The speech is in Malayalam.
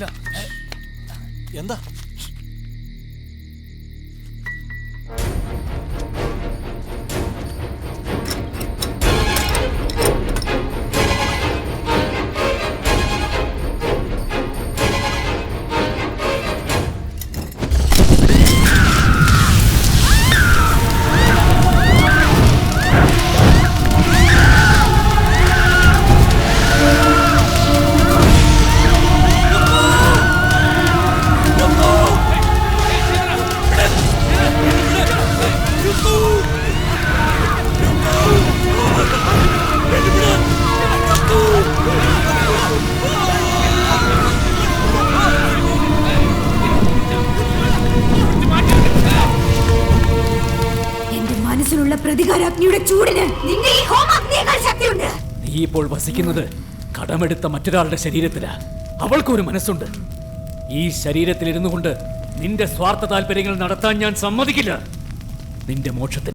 പറ്റില്ല. എന്താ? മനസ്സിലുള്ള പ്രതികാരാഗ്നിയുടെ ചൂടിന് നിന്റെ ഈ ഹോമാഗ്നിയേക്കാൾ ശക്തിയുണ്ട്. നീ ഇപ്പോൾ വസിക്കുന്നത് കടമെടുത്ത മറ്റൊരാളുടെ ശരീരത്തിലാ. അവൾക്കൊരു മനസ്സുണ്ട്. ഈ ശരീരത്തിൽ ഇരുന്നു കൊണ്ട് നിന്റെ സ്വാർത്ഥ താല്പര്യങ്ങൾ നടത്താൻ ഞാൻ സമ്മതിക്കില്ല. നിന്റെ മോക്ഷത്തിന്